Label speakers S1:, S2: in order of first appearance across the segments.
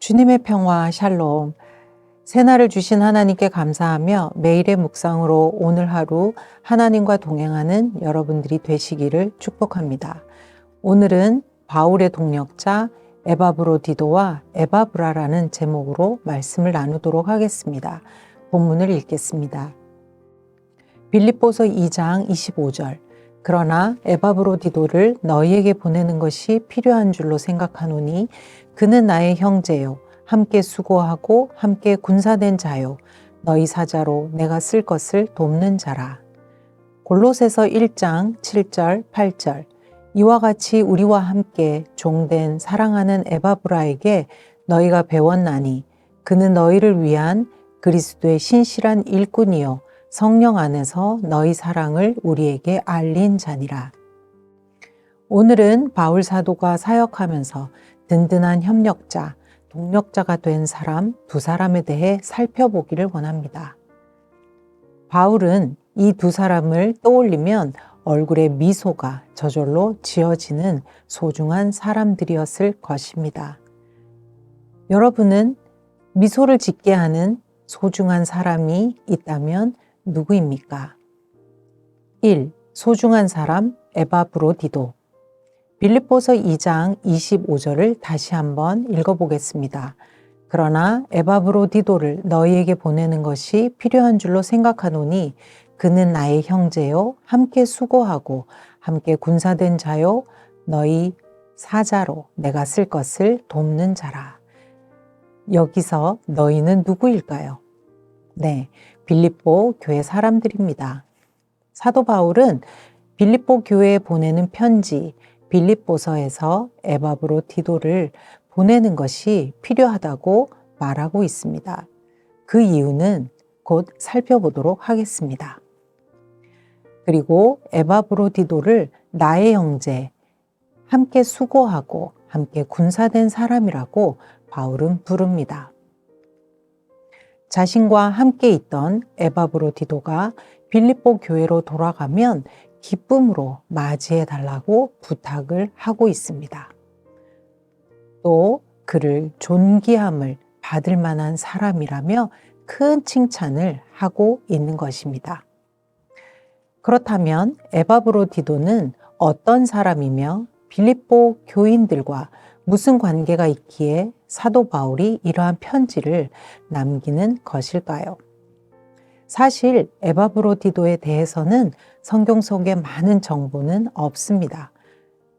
S1: 주님의 평화 샬롬. 새날을 주신 하나님께 감사하며 매일의 묵상으로 오늘 하루 하나님과 동행하는 여러분들이 되시기를 축복합니다. 오늘은 바울의 동력자 에바브로디도와 에바브라라는 제목으로 말씀을 나누도록 하겠습니다. 본문을 읽겠습니다. 빌립보서 2장 25절. 그러나 에바브로디도를 너희에게 보내는 것이 필요한 줄로 생각하노니 그는 나의 형제요 함께 수고하고 함께 군사된 자요 너희 사자로 내가 쓸 것을 돕는 자라. 골로새서 1장 7절 8절. 이와 같이 우리와 함께 종된 사랑하는 에바브라에게 너희가 배웠나니 그는 너희를 위한 그리스도의 신실한 일꾼이요 성령 안에서 너희 사랑을 우리에게 알린 자니라. 오늘은 바울 사도가 사역하면서 든든한 협력자, 동력자가 된 사람 두 사람에 대해 살펴보기를 원합니다. 바울은 이 두 사람을 떠올리면 얼굴에 미소가 저절로 지어지는 소중한 사람들이었을 것입니다. 여러분은 미소를 짓게 하는 소중한 사람이 있다면 누구입니까? 1. 소중한 사람 에바브로디도. 빌립보서 2장 25절을 다시 한번 읽어보겠습니다. 그러나 에바브로디도를 너희에게 보내는 것이 필요한 줄로 생각하노니 그는 나의 형제요 함께 수고하고 함께 군사된 자요 너희 사자로 내가 쓸 것을 돕는 자라. 여기서 너희는 누구일까요? 네, 빌립보 교회 사람들입니다. 사도 바울은 빌립보 교회에 보내는 편지 빌립보서에서 에바브로디도를 보내는 것이 필요하다고 말하고 있습니다. 그 이유는 곧 살펴보도록 하겠습니다. 그리고 에바브로디도를 나의 형제, 함께 수고하고 함께 군사된 사람이라고 바울은 부릅니다. 자신과 함께 있던 에바브로디도가 빌립보 교회로 돌아가면 기쁨으로 맞이해 달라고 부탁을 하고 있습니다. 또 그를 존귀함을 받을 만한 사람이라며 큰 칭찬을 하고 있는 것입니다. 그렇다면 에바브로디도는 어떤 사람이며 빌립보 교인들과 무슨 관계가 있기에 사도 바울이 이러한 편지를 남기는 것일까요? 사실 에바브로디도에 대해서는 성경 속에 많은 정보는 없습니다.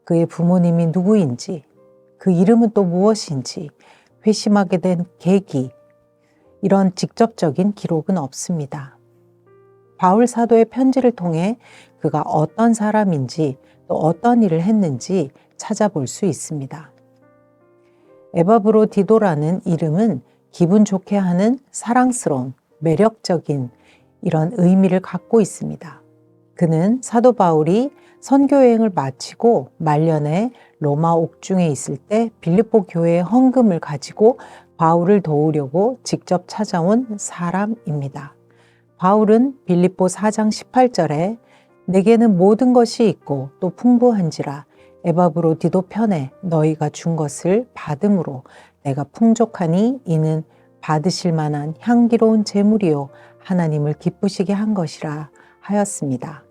S1: 그의 부모님이 누구인지, 그 이름은 또 무엇인지, 회심하게 된 계기, 이런 직접적인 기록은 없습니다. 바울 사도의 편지를 통해 그가 어떤 사람인지 또 어떤 일을 했는지 찾아볼 수 있습니다. 에바브로디도라는 이름은 기분 좋게 하는 사랑스러운, 매력적인 이런 의미를 갖고 있습니다. 그는 사도 바울이 선교여행을 마치고 말년에 로마 옥중에 있을 때 빌립보 교회의 헌금을 가지고 바울을 도우려고 직접 찾아온 사람입니다. 바울은 빌립보 4장 18절에 내게는 모든 것이 있고 또 풍부한지라 에바브로디도 편에 너희가 준 것을 받음으로 내가 풍족하니 이는 받으실 만한 향기로운 제물이요 하나님을 기쁘시게 한 것이라 하였습니다.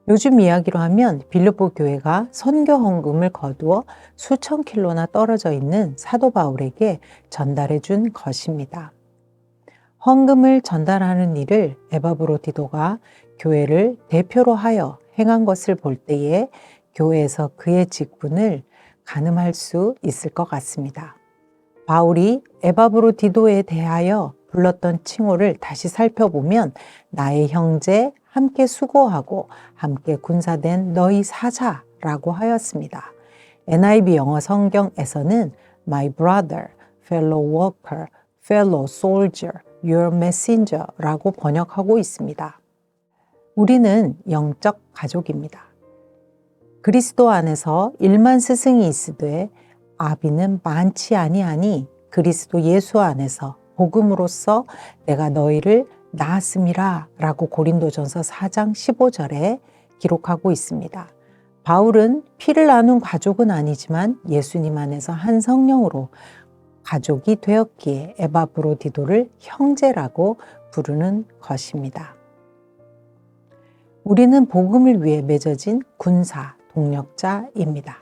S1: 요즘 이야기로 하면 빌립보 교회가 선교 헌금을 거두어 수천 킬로나 떨어져 있는 사도 바울에게 전달해 준 것입니다. 헌금을 전달하는 일을 에바브로디도가 교회를 대표로 하여 행한 것을 볼 때에 교회에서 그의 직분을 가늠할 수 있을 것 같습니다. 바울이 에바브로디도에 대하여 불렀던 칭호를 다시 살펴보면 나의 형제, 함께 수고하고 함께 군사된 너희 사자라고 하였습니다. NIV 영어 성경에서는 My brother, fellow worker, fellow soldier, your messenger라고 번역하고 있습니다. 우리는 영적 가족입니다. 그리스도 안에서 1만 스승이 있으되 아비는 많지 아니하니 그리스도 예수 안에서 복음으로써 내가 너희를 낳았음이라 라고 고린도전서 4장 15절에 기록하고 있습니다. 바울은 피를 나눈 가족은 아니지만 예수님 안에서 한 성령으로 가족이 되었기에 에바브로디도를 형제라고 부르는 것입니다. 우리는 복음을 위해 맺어진 군사 동력자입니다.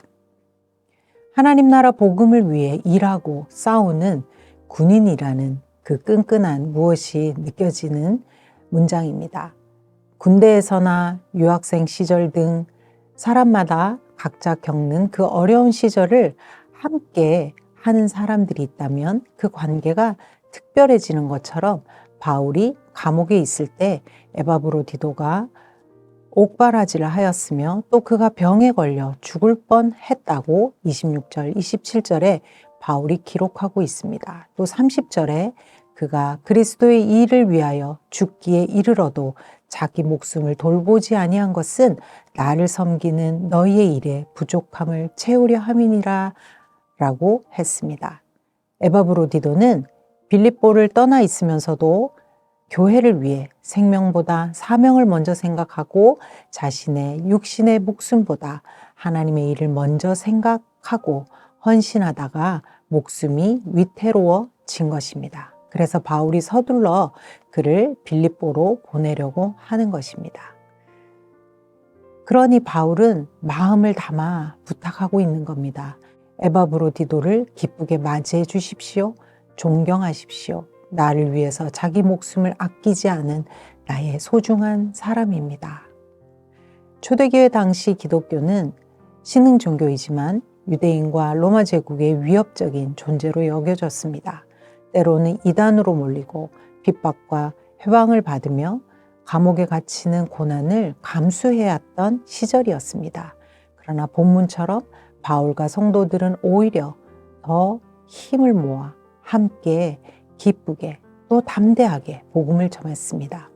S1: 하나님 나라 복음을 위해 일하고 싸우는 군인이라는 그 끈끈한 무엇이 느껴지는 문장입니다. 군대에서나 유학생 시절 등 사람마다 각자 겪는 그 어려운 시절을 함께 하는 사람들이 있다면 그 관계가 특별해지는 것처럼 바울이 감옥에 있을 때 에바브로디도가 옥바라지를 하였으며 또 그가 병에 걸려 죽을 뻔했다고 26절, 27절에 바울이 기록하고 있습니다. 또 30절에 그가 그리스도의 일을 위하여 죽기에 이르러도 자기 목숨을 돌보지 아니한 것은 나를 섬기는 너희의 일에 부족함을 채우려 함이니라 라고 했습니다. 에바브로디도는 빌립보를 떠나 있으면서도 교회를 위해 생명보다 사명을 먼저 생각하고 자신의 육신의 목숨보다 하나님의 일을 먼저 생각하고 헌신하다가 목숨이 위태로워진 것입니다. 그래서 바울이 서둘러 그를 빌립보로 보내려고 하는 것입니다. 그러니 바울은 마음을 담아 부탁하고 있는 겁니다. 에바브로디도를 기쁘게 맞이해 주십시오. 존경하십시오. 나를 위해서 자기 목숨을 아끼지 않은 나의 소중한 사람입니다. 초대교회 당시 기독교는 신흥 종교이지만 유대인과 로마 제국의 위협적인 존재로 여겨졌습니다. 때로는 이단으로 몰리고 핍박과 회방을 받으며 감옥에 갇히는 고난을 감수해야 했던 시절이었습니다. 그러나 본문처럼 바울과 성도들은 오히려 더 힘을 모아 함께 기쁘게 또 담대하게 복음을 전했습니다.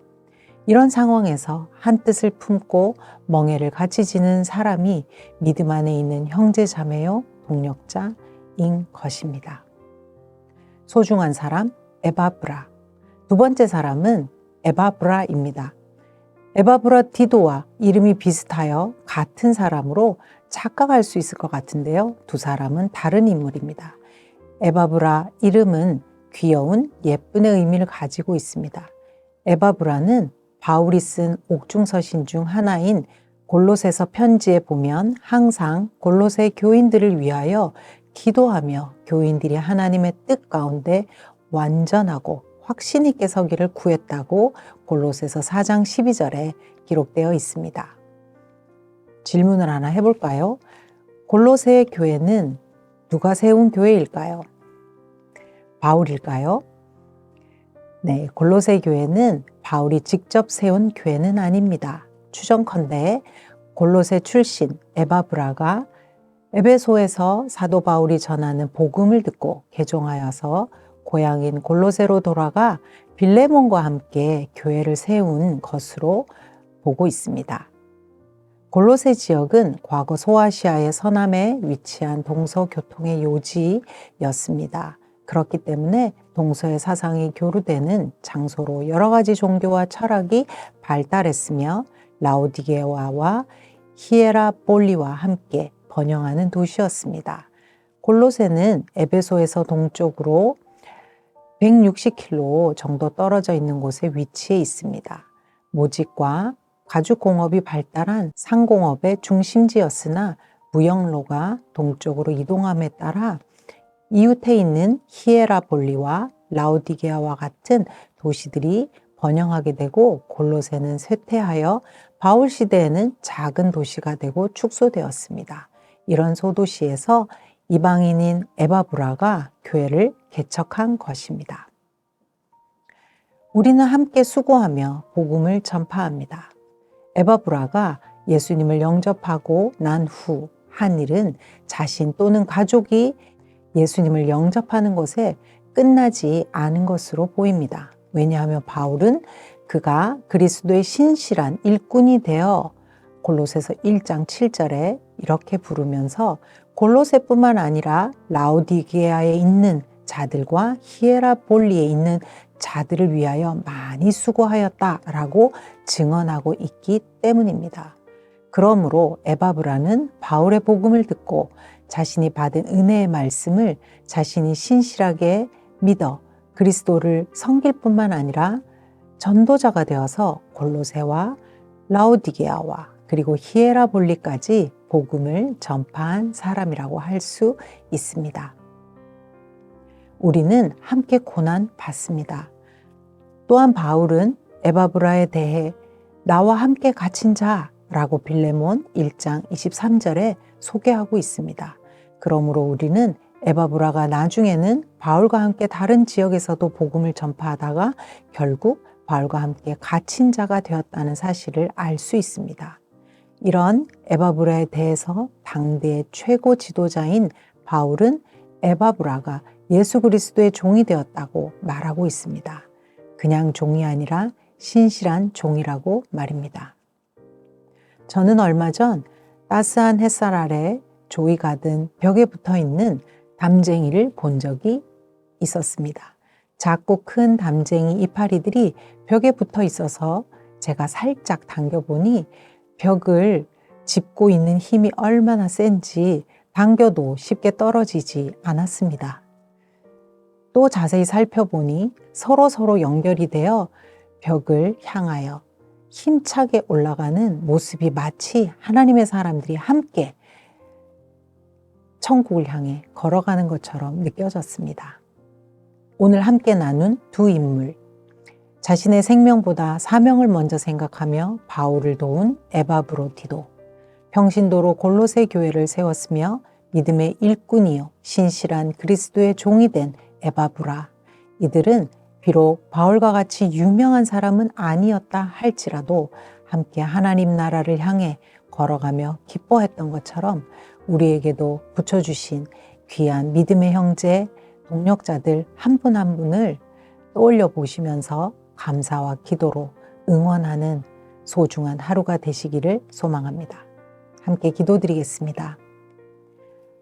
S1: 이런 상황에서 한 뜻을 품고 멍에를 같이 지는 사람이 믿음 안에 있는 형제 자매요 동력자인 것입니다. 소중한 사람 에바브라. 두 번째 사람은 에바브라입니다. 에바브라디도와 이름이 비슷하여 같은 사람으로 착각할 수 있을 것 같은데요. 두 사람은 다른 인물입니다. 에바브라 이름은 귀여운 예쁜의 의미를 가지고 있습니다. 에바브라는 바울이 쓴 옥중서신 중 하나인 골로새서 편지에 보면 항상 골로새 교인들을 위하여 기도하며 교인들이 하나님의 뜻 가운데 완전하고 확신 있게 서기를 구했다고 골로새서 4장 12절에 기록되어 있습니다. 질문을 하나 해볼까요? 골로새 교회는 누가 세운 교회일까요? 바울일까요? 네, 골로새 교회는 바울이 직접 세운 교회는 아닙니다. 추정컨대 골로새 출신 에바브라가 에베소에서 사도 바울이 전하는 복음을 듣고 개종하여서 고향인 골로새로 돌아가 빌레몬과 함께 교회를 세운 것으로 보고 있습니다. 골로새 지역은 과거 소아시아의 서남에 위치한 동서교통의 요지였습니다. 그렇기 때문에 동서의 사상이 교류되는 장소로 여러 가지 종교와 철학이 발달했으며 라오디게아와 히에라폴리와 함께 번영하는 도시였습니다. 골로새는 에베소에서 동쪽으로 160km 정도 떨어져 있는 곳에 위치해 있습니다. 모직과 가죽공업이 발달한 상공업의 중심지였으나 무역로가 동쪽으로 이동함에 따라 이웃해 있는 히에라폴리와 라오디게아와 같은 도시들이 번영하게 되고 골로새는 쇠퇴하여 바울 시대에는 작은 도시가 되고 축소되었습니다. 이런 소도시에서 이방인인 에바브라가 교회를 개척한 것입니다. 우리는 함께 수고하며 복음을 전파합니다. 에바브라가 예수님을 영접하고 난 후 한 일은 자신 또는 가족이 예수님을 영접하는 것에 끝나지 않은 것으로 보입니다. 왜냐하면 바울은 그가 그리스도의 신실한 일꾼이 되어 골로새서 1장 7절에 이렇게 부르면서 골로새뿐만 아니라 라오디게아에 있는 자들과 히에라폴리에 있는 자들을 위하여 많이 수고하였다라고 증언하고 있기 때문입니다. 그러므로 에바브라는 바울의 복음을 듣고 자신이 받은 은혜의 말씀을 자신이 신실하게 믿어 그리스도를 섬길 뿐만 아니라 전도자가 되어서 골로새와 라오디게아와 그리고 히에라볼리까지 복음을 전파한 사람이라고 할 수 있습니다. 우리는 함께 고난 받습니다. 또한 바울은 에바브라에 대해 나와 함께 갇힌 자라고 빌레몬 1장 23절에 소개하고 있습니다. 그러므로 우리는 에바브라가 나중에는 바울과 함께 다른 지역에서도 복음을 전파하다가 결국 바울과 함께 갇힌 자가 되었다는 사실을 알 수 있습니다. 이런 에바브라에 대해서 당대의 최고 지도자인 바울은 에바브라가 예수 그리스도의 종이 되었다고 말하고 있습니다. 그냥 종이 아니라 신실한 종이라고 말입니다. 저는 얼마 전 따스한 햇살 아래 조이 가든 벽에 붙어 있는 담쟁이를 본 적이 있었습니다. 작고 큰 담쟁이 이파리들이 벽에 붙어 있어서 제가 살짝 당겨보니 벽을 짚고 있는 힘이 얼마나 센지 당겨도 쉽게 떨어지지 않았습니다. 또 자세히 살펴보니 서로 연결이 되어 벽을 향하여 힘차게 올라가는 모습이 마치 하나님의 사람들이 함께 천국을 향해 걸어가는 것처럼 느껴졌습니다. 오늘 함께 나눈 두 인물, 자신의 생명보다 사명을 먼저 생각하며 바울을 도운 에바브로디도, 평신도로 골로새 교회를 세웠으며 믿음의 일꾼이요 신실한 그리스도의 종이 된 에바브라, 이들은 비록 바울과 같이 유명한 사람은 아니었다 할지라도 함께 하나님 나라를 향해 걸어가며 기뻐했던 것처럼 우리에게도 붙여주신 귀한 믿음의 형제, 동력자들 한 분 한 분을 떠올려 보시면서 감사와 기도로 응원하는 소중한 하루가 되시기를 소망합니다. 함께 기도드리겠습니다.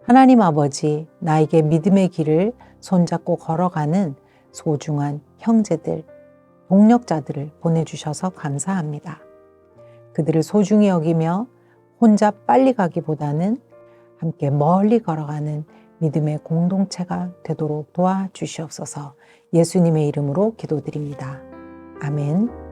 S1: 하나님 아버지, 나에게 믿음의 길을 손잡고 걸어가는 소중한 형제들, 동력자들을 보내주셔서 감사합니다. 그들을 소중히 여기며 혼자 빨리 가기보다는 함께 멀리 걸어가는 믿음의 공동체가 되도록 도와주시옵소서. 예수님의 이름으로 기도드립니다. 아멘.